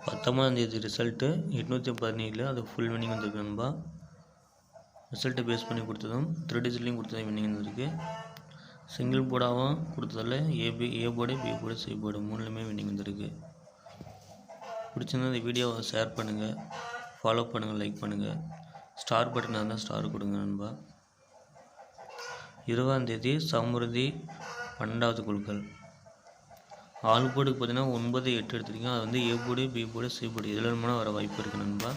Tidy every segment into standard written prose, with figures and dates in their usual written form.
19ஆம் தேதி ரிசல்ட்டு 817 அது full winning வந்திருக்கு நண்பா. ரிசல்ட்டை பேஸ் பண்ணி கொடுத்ததும் 3 டிஜிட்லையும் கொடுத்ததும் வின்னிங் வந்திருக்கு. சிங்கிள் போர்டாகவும் கொடுத்ததில் A board, B board, C board 3லையுமே வின்னிங் வந்திருக்கு. பிடிச்சிருந்தா இந்த வீடியோவை ஷேர் பண்ணுங்கள், ஃபாலோ பண்ணுங்கள், லைக் பண்ணுங்கள். ஸ்டார் பட்டன் இருந்தால் ஸ்டார் கொடுங்க நண்பா. 20ஆம் தேதி சமுருதி 12வது குழுக்கள் ஆல் போர்டுக்கு பார்த்தீங்கன்னா 9, 8 எடுத்துருக்கீங்க. அது வந்து A board, B board, C board இதில் மூலம் வர வாய்ப்பு இருக்குது நண்பா.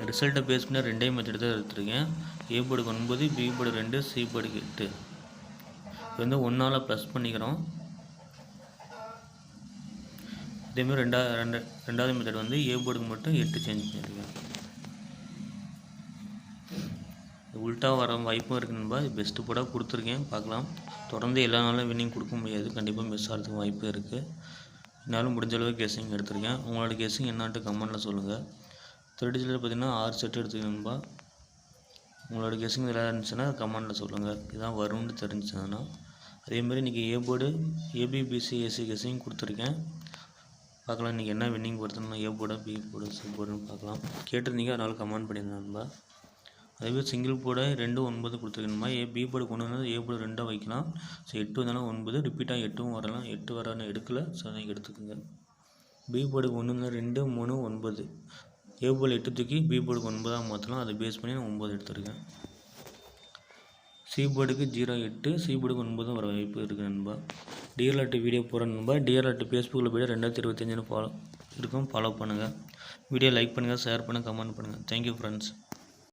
ரிசல்ட்டை பேஸ் பண்ணி 2 மெத்தட் தான் எடுத்துருக்கேன். ஏ போர்டுக்கு 9, பி போர்டு 2, சி போர்டுக்கு 8. இது வந்து 1ஆல் ப்ளஸ் பண்ணிக்கிறோம். இதேமாதிரி ரெண்டாவது மெத்தட் வந்து ஏ போர்டுக்கு மட்டும் 8 சேஞ்ச் பண்ணியிருக்கேன். உல்ட்டா வர வாய்ப்பும் இருக்குது நண்பா. இது பெஸ்ட்டு போர்டாக கொடுத்துருக்கேன், பார்க்கலாம். தொடர்ந்து எல்லா நாளும் வின்னிங் கொடுக்க முடியாது, கண்டிப்பாக மிஸ் ஆகிறதுக்கு வாய்ப்பு இருக்குது. என்னாலும் முடிஞ்ச அளவுக்கு கெஸ்ஸிங் எடுத்திருக்கேன். உங்களோட கெஸ்ஸிங் என்னான்ட்டு கமெண்ட்டில் சொல்லுங்கள். 3 டிஜிட்டில் பார்த்தீங்கன்னா 6 செட் எடுத்துக்கணும் நண்பா. உங்களோட கெஸ்ஸிங் எதாவது இருந்துச்சுன்னா கமெண்ட்டில் சொல்லுங்கள், இதுதான் வரும்னு தெரிஞ்சுச்சுன்னா. அதேமாதிரி இன்றைக்கி A board, ABBC, AC guessing கொடுத்துருக்கேன். பார்க்கலாம் இன்றைக்கி என்ன வின்னிங் கொடுத்தோம்னா A board, B board, C போர்டுன்னு பார்க்கலாம். கேட்டிருந்தீங்க, அதனால் கமெண்ட் பண்ணியிருந்தேன் நண்பா. அதேமாதிரி சிங்கிள் போர்டை 2, 9 கொடுத்துருக்கணுமா. பி போர்டு கொண்டு வந்தால் ஏ போர்டு 2 வைக்கலாம். ஸோ 8 வந்தாலும் 9, ரிப்பீட்டாக 8ம் வரலாம். 8 வரான்னு எடுக்கலை, ஸோ அதை எடுத்துக்கோங்க. பி போர்டுக்கு 1 இருந்தால் 2, 3, 9. ஏ போர்டு 8 தூக்கி பி போர்டுக்கு 9ஆக மாற்றலாம். அதை பேஸ் பண்ணி நான் 9 எடுத்துருக்கேன். சி போர்டுக்கு 0, 8, சி போர்டுக்கு 9 வர வாய்ப்பு இருக்குது நண்பா. டிஆர்எல்ஆர்டி வீடியோ போகிறேன் நண்பா. டிஆர்எல்ஆர்டி ஃபேஸ்புக்கில் போய்ட்டு 2025 ஃபாலோ பண்ணுங்கள். வீடியோ லைக் பண்ணுங்கள், ஷேர் பண்ணுங்கள், கமெண்ட் பண்ணுங்கள். Thank you friends.